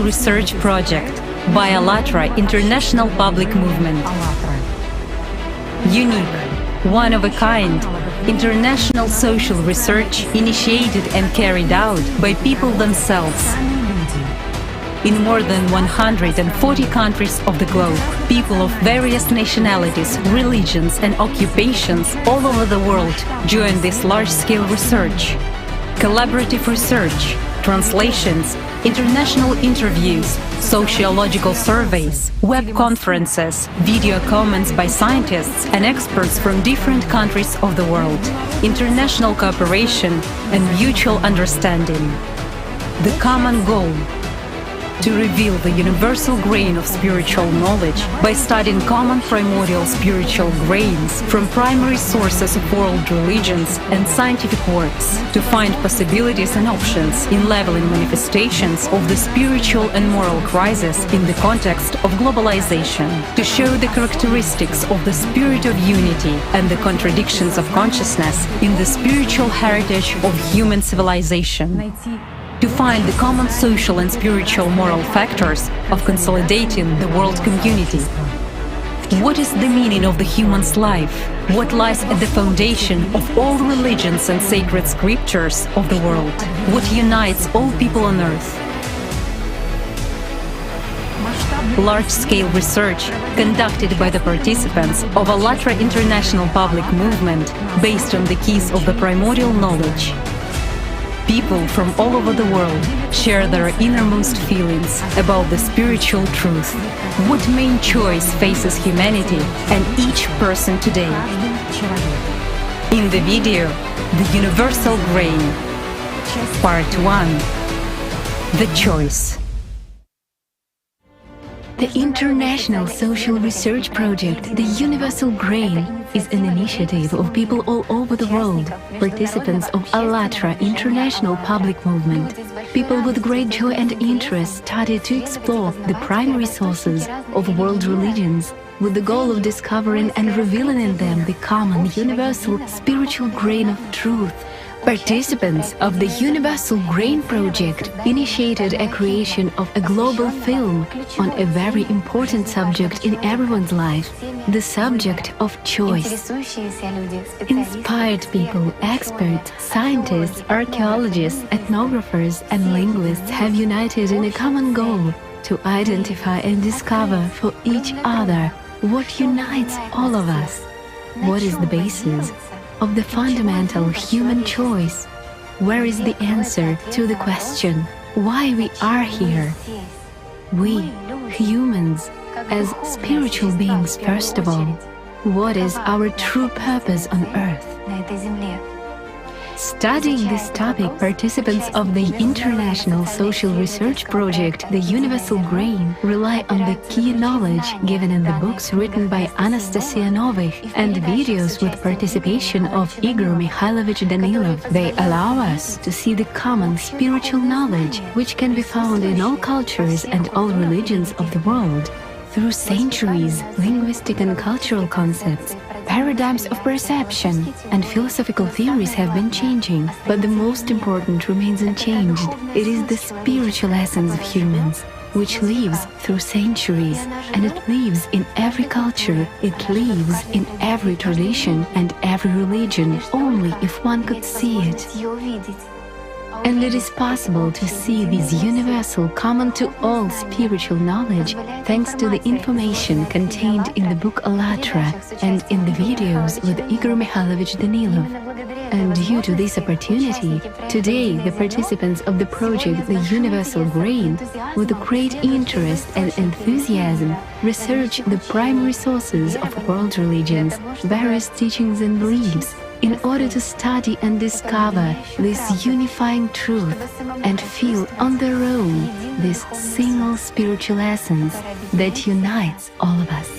Research Project by AllatRa International Public Movement. Unique, one-of-a-kind, international social research initiated and carried out by people themselves. In more than 140 countries of the globe, people of various nationalities, religions and occupations all over the world join this large-scale research. Collaborative research, translations, international interviews, sociological surveys, web conferences, video comments by scientists and experts from different countries of the world, international cooperation and mutual understanding. The common goal: to reveal the universal grain of spiritual knowledge by studying common primordial spiritual grains from primary sources of world religions and scientific works, to find possibilities and options in leveling manifestations of the spiritual and moral crisis in the context of globalization, to show the characteristics of the spirit of unity and the contradictions of consciousness in the spiritual heritage of human civilization, to find the common social and spiritual moral factors of consolidating the world community. What is the meaning of the human's life? What lies at the foundation of all religions and sacred scriptures of the world? What unites all people on earth? Large-scale research conducted by the participants of AllatRa International Public Movement based on the keys of the primordial knowledge. People from all over the world share their innermost feelings about the spiritual truth. What main choice faces humanity and each person today? In the video, The Universal Grain, Part 1, The Choice. The International Social Research Project, The Universal Grain, is an initiative of people all over the world, participants of AllatRa International Public Movement. People with great joy and interest started to explore the primary sources of world religions with the goal of discovering and revealing in them the common, universal, spiritual grain of truth. Participants of the Universal Grain Project initiated a creation of a global film on a very important subject in everyone's life, the subject of choice. Inspired people, experts, scientists, archaeologists, ethnographers and linguists have united in a common goal to identify and discover for each other what unites all of us. What is the basis of the fundamental human choice? Where is the answer to the question why we are here? We, humans, as spiritual beings first of all, what is our true purpose on earth? Studying this topic, participants of the International Social Research Project, The Universal Grain, rely on the key knowledge given in the books written by Anastasia Novych and videos with participation of Igor Mikhailovich Danilov. They allow us to see the common spiritual knowledge which can be found in all cultures and all religions of the world. Through centuries, linguistic and cultural concepts, paradigms of perception and philosophical theories have been changing, but the most important remains unchanged. It is the spiritual essence of humans, which lives through centuries, and it lives in every culture, it lives in every tradition and every religion, only if one could see it. And it is possible to see this universal, common to all spiritual knowledge thanks to the information contained in the book AllatRa and in the videos with Igor Mikhailovich Danilov. And due to this opportunity, today the participants of the project The Universal Grain, with great interest and enthusiasm, research the primary sources of world religions, various teachings and beliefs, in order to study and discover this unifying truth and feel on their own this single spiritual essence that unites all of us.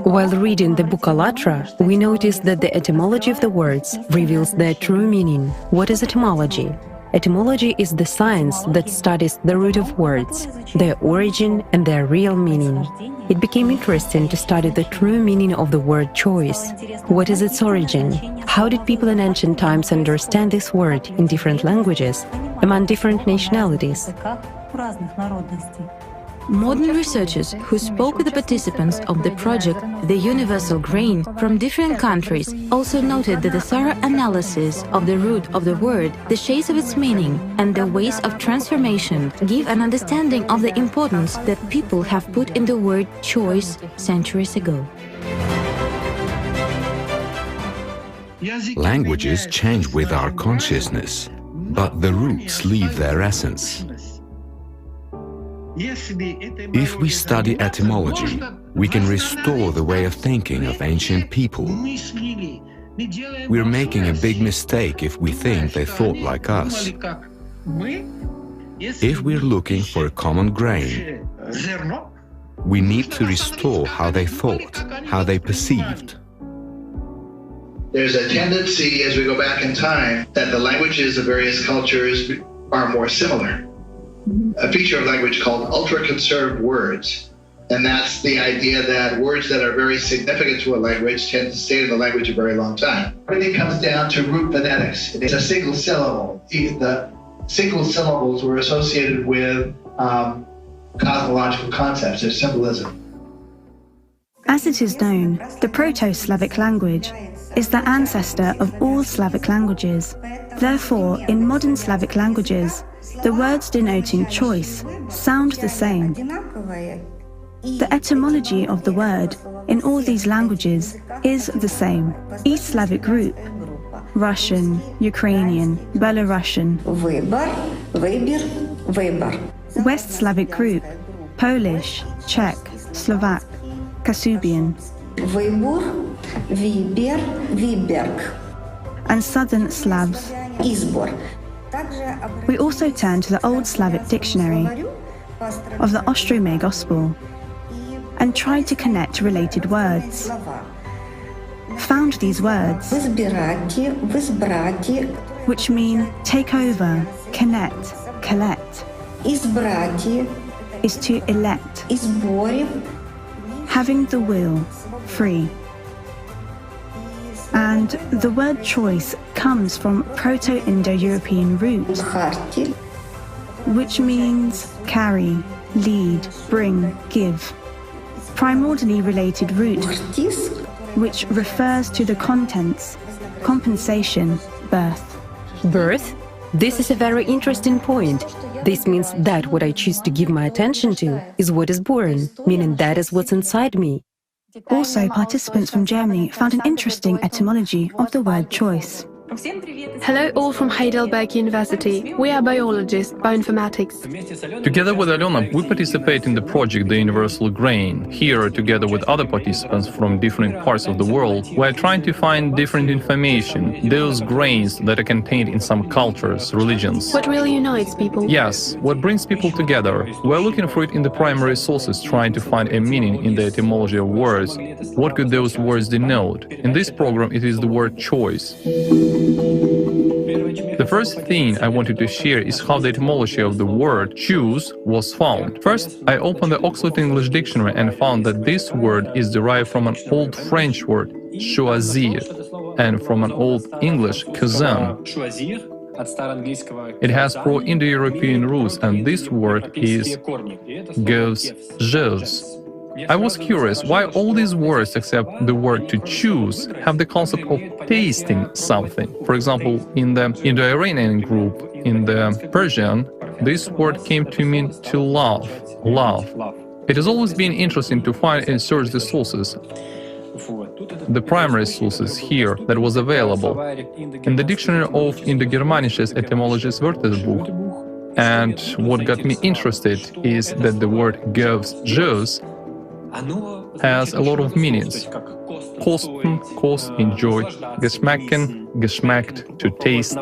While reading the book AllatRa, we notice that the etymology of the words reveals their true meaning. What is etymology? Etymology is the science that studies the root of words, their origin and their real meaning. It became interesting to study the true meaning of the word choice. What is its origin? How did people in ancient times understand this word in different languages, among different nationalities? Modern researchers who spoke with the participants of the project The Universal Grain from different countries also noted that the thorough analysis of the root of the word, the shades of its meaning, and the ways of transformation give an understanding of the importance that people have put in the word choice centuries ago. Languages change with our consciousness, but the roots leave their essence. If we study etymology, we can restore the way of thinking of ancient people. We're making a big mistake if we think they thought like us. If we're looking for a common grain, we need to restore how they thought, how they perceived. There's a tendency as we go back in time that the languages of various cultures are more similar. A feature of language called ultra-conserved words. And that's the idea that words that are very significant to a language tend to stay in the language a very long time. Everything comes down to root phonetics. It's a single syllable. The single syllables were associated with cosmological concepts or symbolism. As it is known, the Proto-Slavic language is the ancestor of all Slavic languages. Therefore, in modern Slavic languages, the words denoting choice sound the same. The etymology of the word in all these languages is the same. East Slavic group, Russian, Ukrainian, Belarusian. West Slavic group, Polish, Czech, Slovak, Kashubian. And Southern Slavs. We also turn to the Old Slavic dictionary of the Ostrome Gospel and tried to connect related words. Found these words, which mean take over, connect, collect, is to elect, having the will, free. And the word choice comes from Proto-Indo-European root, which means carry, lead, bring, give. Primordially related root, which refers to the contents, compensation, birth. Birth? This is a very interesting point. This means that what I choose to give my attention to is what is born, meaning that is what's inside me. Also, participants from Germany found an interesting etymology of the word choice. Hello all from Heidelberg University. We are biologists, bioinformatics. Together with Alena, we participate in the project The Universal Grain. Here, together with other participants from different parts of the world, we are trying to find different information, those grains that are contained in some cultures, religions. What really unites people? Yes, what brings people together. We are looking for it in the primary sources, trying to find a meaning in the etymology of words. What could those words denote? In this program, it is the word choice. The first thing I wanted to share is how the etymology of the word choose was found. First, I opened the Oxford English Dictionary and found that this word is derived from an old French word, choisir, and from an old English, cousin. It has pro-Indo-European roots, and this word is gives, gives. I was curious why all these words except the word to choose have the concept of tasting something. For example, in the Indo-Iranian group, in the Persian, this word came to mean to love, love. It has always been interesting to find and search the sources, the primary sources here that was available. In the Dictionary of Indo-Germanisches Etymologisches Wörterbuch. And what got me interested is that the word gives, gives, has a lot of meanings. Kosten, kost, enjoy, geschmacken, geschmackt, to taste.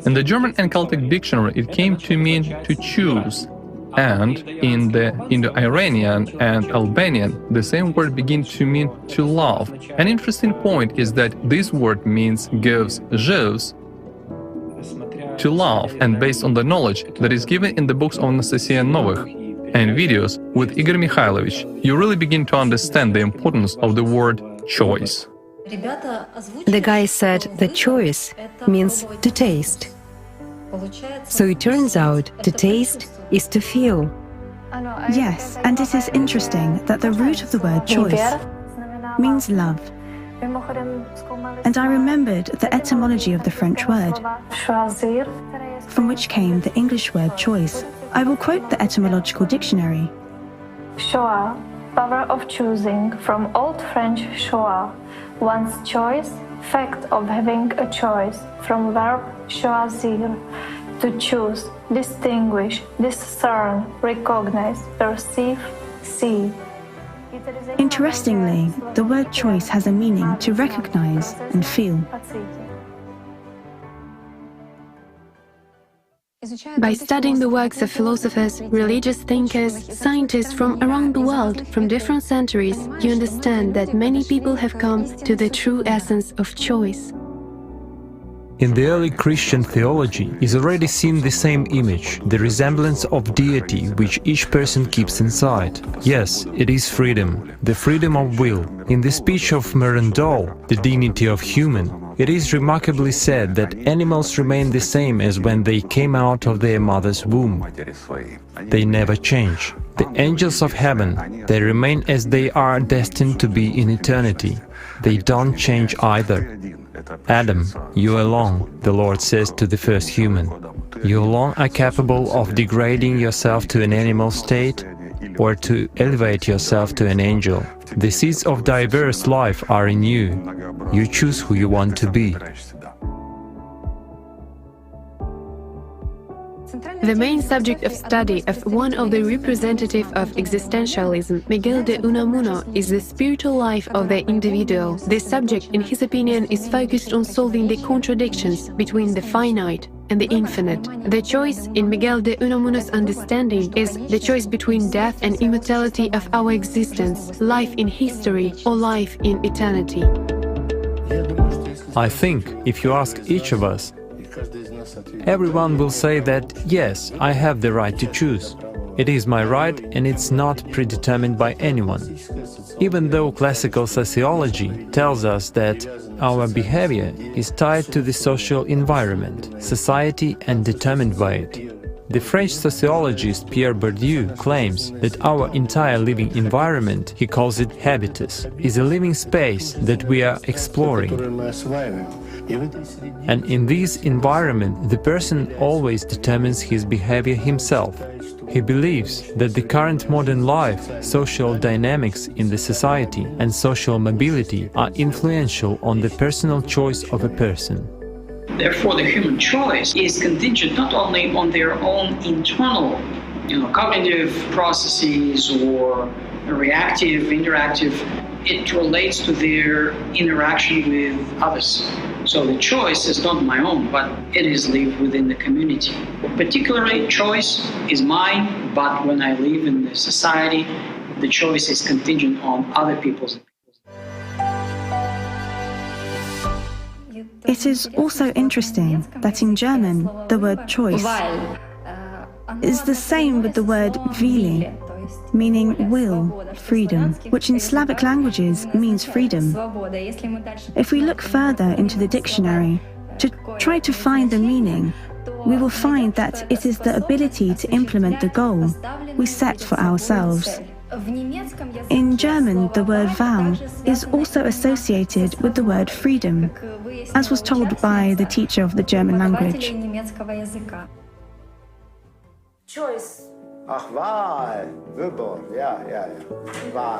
In the German and Celtic dictionary, it came to mean to choose. And in the Indo-Iranian and Albanian, the same word begins to mean to love. An interesting point is that this word means gives, gives, to love, and based on the knowledge that is given in the books of Anastasia Novych and videos with Igor Mikhailovich, you really begin to understand the importance of the word choice. The guy said that choice means to taste. So it turns out to taste is to feel. Yes, and it is interesting that the root of the word choice means love. And I remembered the etymology of the French word, from which came the English word choice. I will quote the etymological dictionary. Choix, power of choosing, from Old French choix, one's choice, fact of having a choice, from verb choisir, to choose, distinguish, discern, recognize, perceive, see. Interestingly, the word choice has a meaning to recognize and feel. By studying the works of philosophers, religious thinkers, scientists from around the world, from different centuries, you understand that many people have come to the true essence of choice. In the early Christian theology is already seen the same image, the resemblance of deity which each person keeps inside. Yes, it is freedom, the freedom of will. In the speech of Merendol, The Dignity of Human, it is remarkably said that animals remain the same as when they came out of their mother's womb. They never change. The angels of heaven, they remain as they are destined to be in eternity. They don't change either. Adam, you alone, the Lord says to the first human, you alone are capable of degrading yourself to an animal state or to elevate yourself to an angel. The seeds of diverse life are in you. You choose who you want to be. The main subject of study of one of the representatives of existentialism, Miguel de Unamuno, is the spiritual life of the individual. This subject, in his opinion, is focused on solving the contradictions between the finite and the infinite. The choice, in Miguel de Unamuno's understanding, is the choice between death and immortality of our existence, life in history or life in eternity. I think, if you ask each of us, everyone will say that, yes, I have the right to choose. It is my right and it's not predetermined by anyone. Even though classical sociology tells us that our behavior is tied to the social environment, society, and determined by it. The French sociologist Pierre Bourdieu claims that our entire living environment, he calls it habitus, is a living space that we are exploring. And in this environment, the person always determines his behavior himself. He believes that the current modern life, social dynamics in the society, and social mobility are influential on the personal choice of a person. Therefore, the human choice is contingent not only on their own internal, cognitive processes or reactive, interactive, it relates to their interaction with others. So the choice is not my own, but it is lived within the community. Particularly, choice is mine, but when I live in the society, the choice is contingent on other people's. It is also interesting that in German, the word choice is the same with the word Wille, meaning will, freedom, which in Slavic languages means freedom. If we look further into the dictionary to try to find the meaning, we will find that it is the ability to implement the goal we set for ourselves. In German, the word vow is also associated with the word freedom, as was told by the teacher of the German language. Choice. Ach, Wahl, Wybór, ja. Wahl.